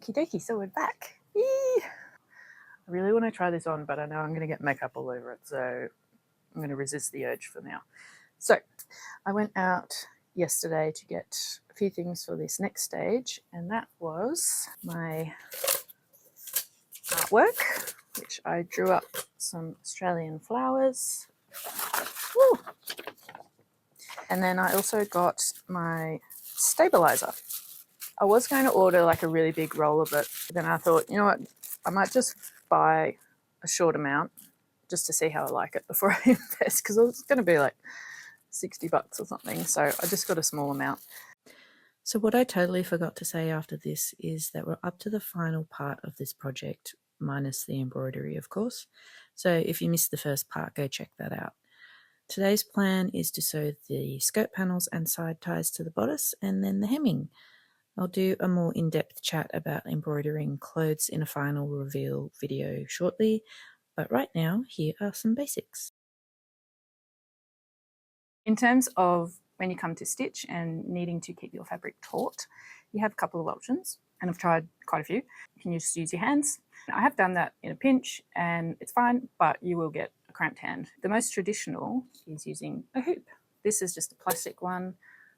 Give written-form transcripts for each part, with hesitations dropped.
Okie dokie, so we're back. Yee! I really want to try this on, but I know I'm going to get makeup all over it, so I'm going to resist the urge for now. So I went out yesterday to get a few things for this next stage, and that was my artwork, which I drew up some Australian flowers. Woo! And then I also got my stabilizer. I was going to order like a really big roll of it, but then I thought, you know what, I might just buy a short amount just to see how I like it before I invest, because it's going to be like $60 or something. So I just got a small amount. So what I totally forgot to say after this is that we're up to the final part of this project, minus the embroidery, of course. So if you missed the first part, go check that out. Today's plan is to sew the skirt panels and side ties to the bodice and then the hemming. I'll do a more in-depth chat about embroidering clothes in a final reveal video shortly, but right now, here are some basics. In terms of when you come to stitch and needing to keep your fabric taut, you have a couple of options, and I've tried quite a few. You can just use your hands. I have done that in a pinch, and it's fine, but you will get a cramped hand. The most traditional is using a hoop. This is just a plastic one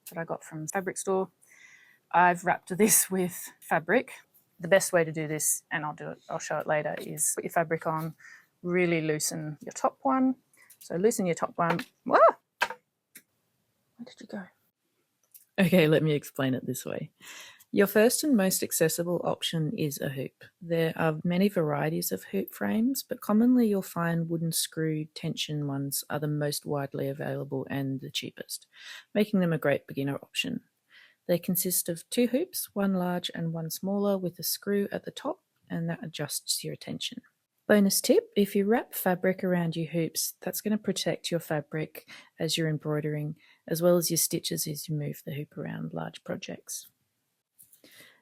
that I got from the fabric store. I've wrapped this with fabric. The best way to do this, and I'll show it later, is put your fabric on, really loosen your top one. So loosen your top one. Whoa! Where did you go? Okay, let me explain it this way. Your first and most accessible option is a hoop. There are many varieties of hoop frames, but commonly you'll find wooden screw tension ones are the most widely available and the cheapest, making them a great beginner option. They consist of two hoops, one large and one smaller, with a screw at the top, and that adjusts your tension. Bonus tip, if you wrap fabric around your hoops, that's going to protect your fabric as you're embroidering, as well as your stitches as you move the hoop around large projects.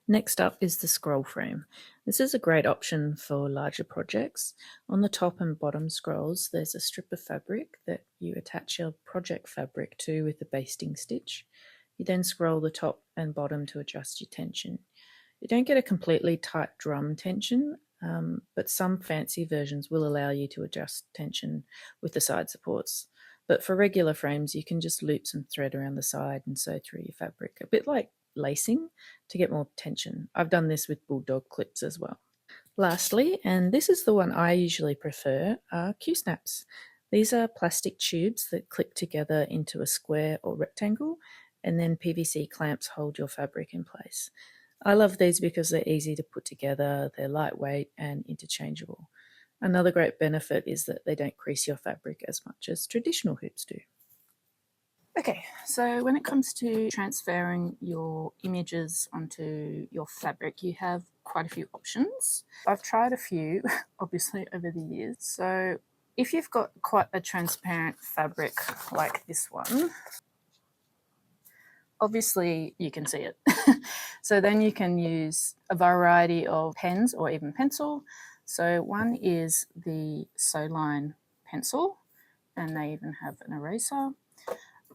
Next up is the scroll frame. This is a great option for larger projects. On the top and bottom scrolls, there's a strip of fabric that you attach your project fabric to with a basting stitch. You then scroll the top and bottom to adjust your tension. You don't get a completely tight drum tension, but some fancy versions will allow you to adjust tension with the side supports. But for regular frames, you can just loop some thread around the side and sew through your fabric, a bit like lacing to get more tension. I've done this with bulldog clips as well. Lastly, and this is the one I usually prefer, are Q-snaps. These are plastic tubes that clip together into a square or rectangle, and then PVC clamps hold your fabric in place. I love these because they're easy to put together, they're lightweight and interchangeable. Another great benefit is that they don't crease your fabric as much as traditional hoops do. Okay, so when it comes to transferring your images onto your fabric, you have quite a few options. I've tried a few, obviously, over the years. So if you've got quite a transparent fabric like this one, obviously you can see it. So then you can use a variety of pens or even pencil. So one is the Sew Line pencil, and they even have an eraser.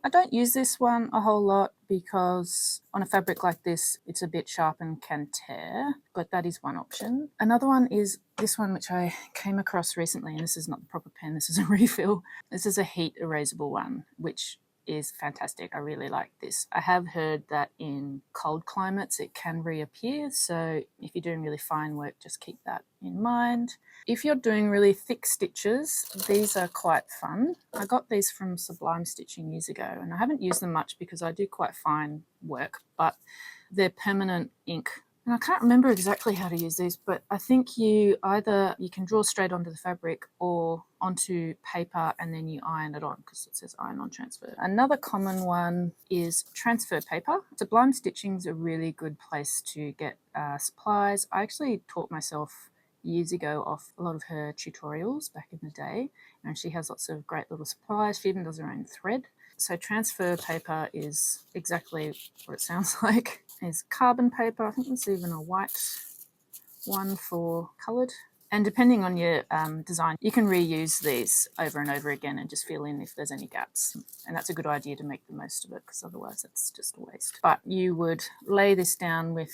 I don't use this one a whole lot because on a fabric like this, it's a bit sharp and can tear, but that is one option. Another one is this one, which I came across recently, and this is not the proper pen, this is a refill. This is a heat erasable one, which is fantastic. I really like this. I have heard that in cold climates it can reappear, so if you're doing really fine work, just keep that in mind. If you're doing really thick stitches, these are quite fun. I got these from Sublime Stitching years ago, and I haven't used them much because I do quite fine work, but they're permanent ink. And I can't remember exactly how to use these, but I think you can draw straight onto the fabric or onto paper and then you iron it on because it says iron on transfer. Another common one is transfer paper. Sublime Stitching is a really good place to get supplies. I actually taught myself years ago off a lot of her tutorials back in the day, and she has lots of great little supplies. She even does her own thread. So transfer paper is exactly what it sounds like. There's carbon paper. I think there's even a white one for coloured. And depending on your design, you can reuse these over and over again and just fill in if there's any gaps. And that's a good idea to make the most of it because otherwise it's just a waste. But you would lay this down with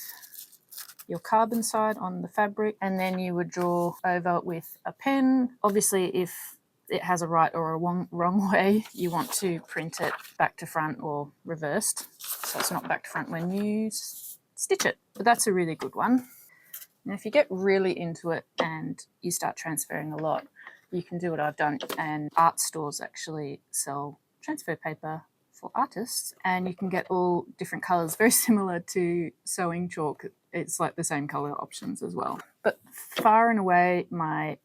your carbon side on the fabric, and then you would draw over with a pen. Obviously, if it has a right or a wrong way, you want to print it back to front or reversed, so it's not back to front when you stitch it. But that's a really good one. Now, if you get really into it and you start transferring a lot, you can do what I've done, and art stores actually sell transfer paper for artists, and you can get all different colours, very similar to sewing chalk. It's like the same colour options as well. But far and away my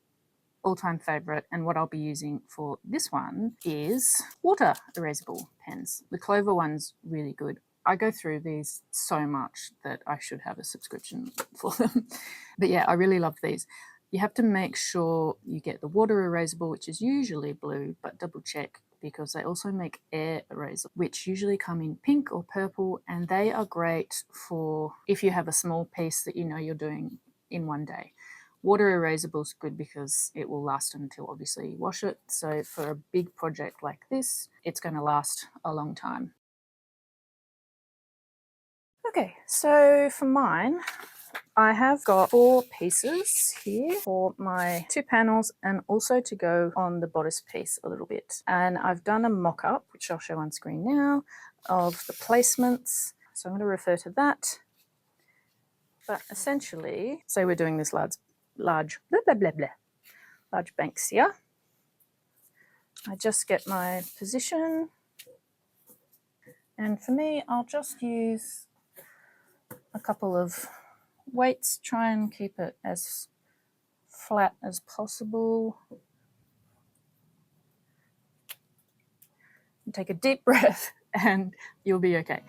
all-time favourite, and what I'll be using for this one, is water erasable pens. The Clover one's really good. I go through these so much that I should have a subscription for them. But yeah, I really love these. You have to make sure you get the water erasable, which is usually blue, but double check, because they also make air erasable, which usually come in pink or purple, and they are great for if you have a small piece that you know you're doing in one day. Water erasable is good because it will last until obviously you wash it. So for a big project like this, it's going to last a long time. Okay, so for mine, I have got 4 pieces here for my 2 panels, and also to go on the bodice piece a little bit. And I've done a mock-up, which I'll show on screen now, of the placements. So I'm going to refer to that. But essentially, say we're doing this large Banksia. I just get my position, and for me, I'll just use a couple of weights, try and keep it as flat as possible. Take a deep breath and you'll be okay.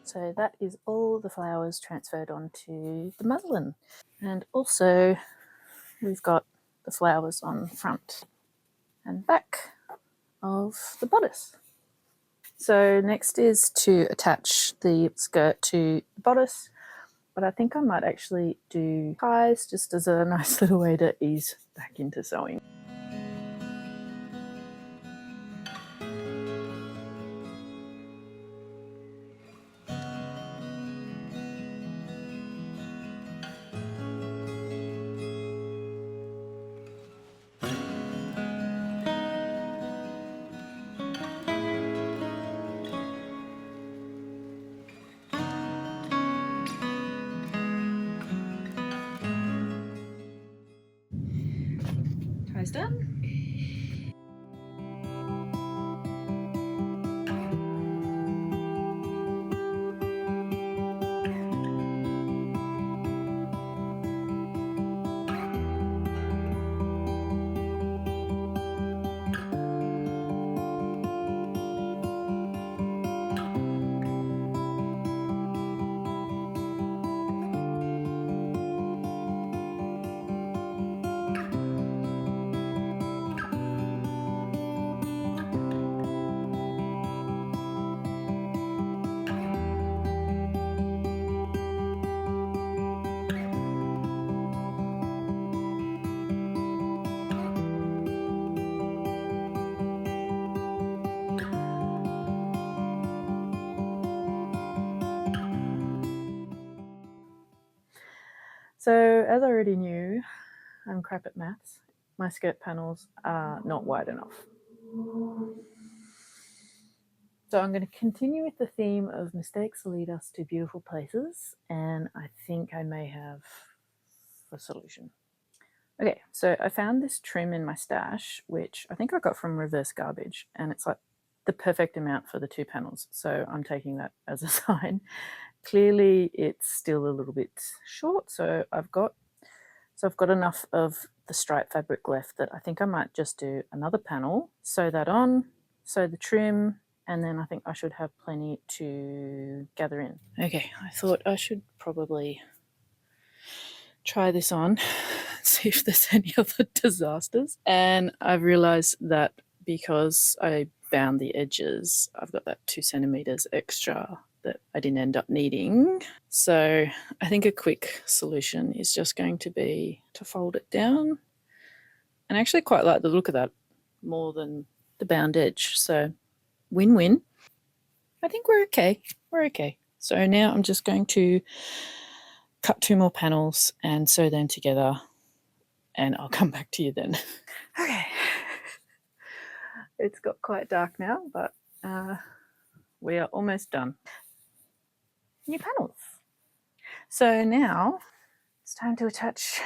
So that is all the flowers transferred onto the muslin. And also we've got the flowers on front and back of the bodice. So next is to attach the skirt to the bodice, but I think I might actually do ties just as a nice little way to ease back into sewing. Ties done. So as I already knew, I'm crap at maths. My skirt panels are not wide enough. So I'm going to continue with the theme of mistakes lead us to beautiful places, and I think I may have a solution. Okay, so I found this trim in my stash, which I think I got from Reverse Garbage, and it's like the perfect amount for the 2 panels. So I'm taking that as a sign. Clearly it's still a little bit short, so I've got enough of the stripe fabric left that I think I might just do another panel, sew that on, sew the trim, and then I think I should have plenty to gather in. Okay, I thought I should probably try this on, see if there's any other disasters. And I've realized that because I bound the edges, I've got that 2 centimeters extra that I didn't end up needing. So I think a quick solution is just going to be to fold it down. And I actually quite like the look of that more than the bound edge. So win-win. I think we're okay. We're okay. So now I'm just going to cut 2 more panels and sew them together, and I'll come back to you then. Okay. It's got quite dark now, but we are almost done. New panels. So now it's time to attach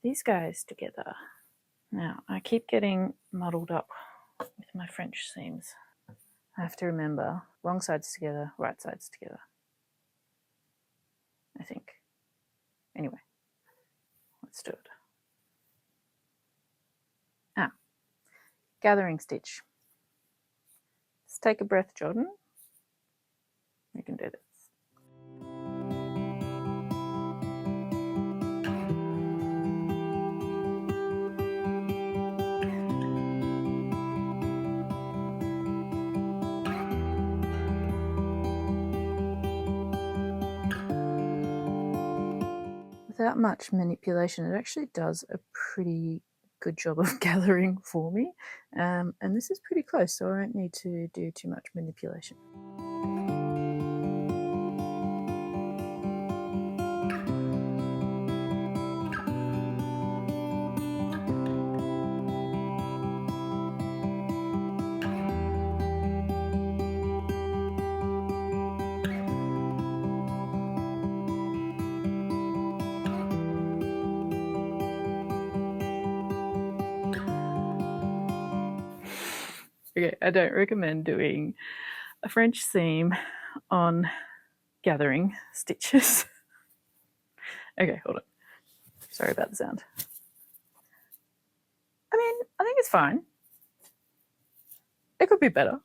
these guys together. Now, I keep getting muddled up with my French seams. I have to remember wrong sides together, right sides together, I think. Anyway, let's do it. Gathering stitch. Let's take a breath, Jordan. You can do this. Without much manipulation, it actually does a pretty good job of gathering for me. And this is pretty close, so I don't need to do too much manipulation. Okay, I don't recommend doing a French seam on gathering stitches. Okay, hold on. Sorry about the sound. I mean, I think it's fine. It could be better.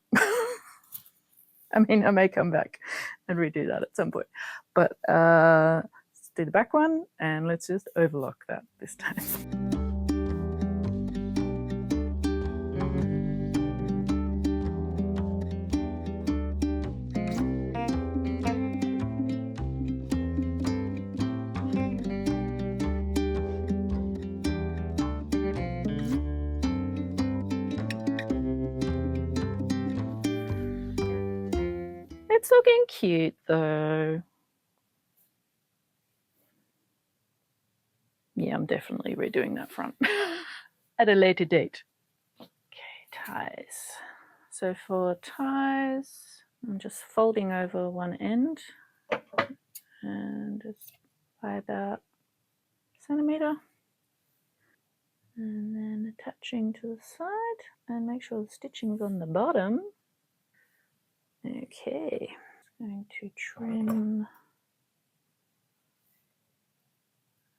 I mean, I may come back and redo that at some point. But let's do the back one, and let's just overlock that this time. It's looking cute though. Yeah, I'm definitely redoing that front at a later date. Okay, ties. So for ties, I'm just folding over one end and just by about a centimeter, and then attaching to the side, and make sure the stitching's on the bottom. Okay, just going to trim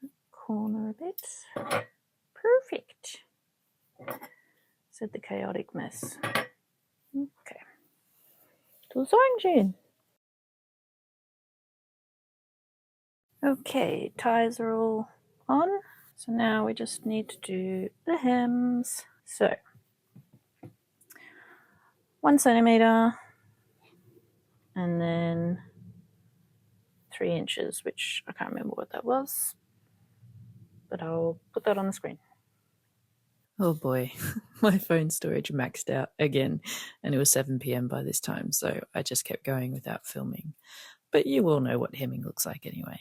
the corner a bit. Perfect. Said the chaotic mess. Okay. To the sewing machine. Okay, ties are all on. So now we just need to do the hems. So 1 centimeter and then 3 inches, which I can't remember what that was, but I'll put that on the screen. Oh boy, my phone storage maxed out again, and it was 7 p.m. by this time, so I just kept going without filming. But you all know what hemming looks like anyway.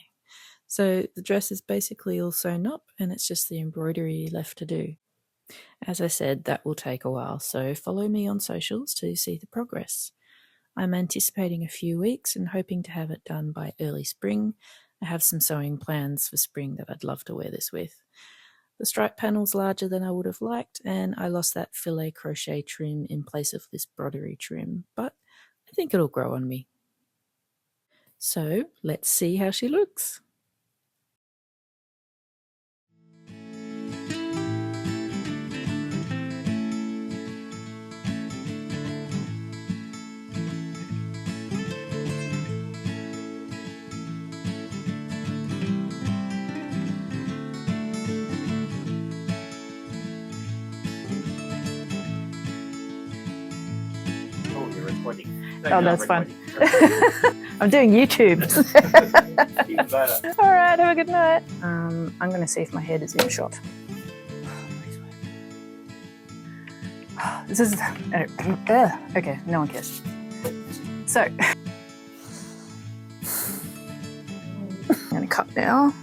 So the dress is basically all sewn up, and it's just the embroidery left to do. As I said, that will take a while, so follow me on socials to see the progress. I'm anticipating a few weeks and hoping to have it done by early spring. I have some sewing plans for spring that I'd love to wear this with. The stripe panel's larger than I would have liked, and I lost that filet crochet trim in place of this broderie trim, but I think it'll grow on me. So let's see how she looks. Oh, you're recording. Oh, that's fun. I'm doing YouTube. Even better. All right, have a good night. I'm going to see if my head is in shot. This is... okay, no one cares. So, I'm going to cut now.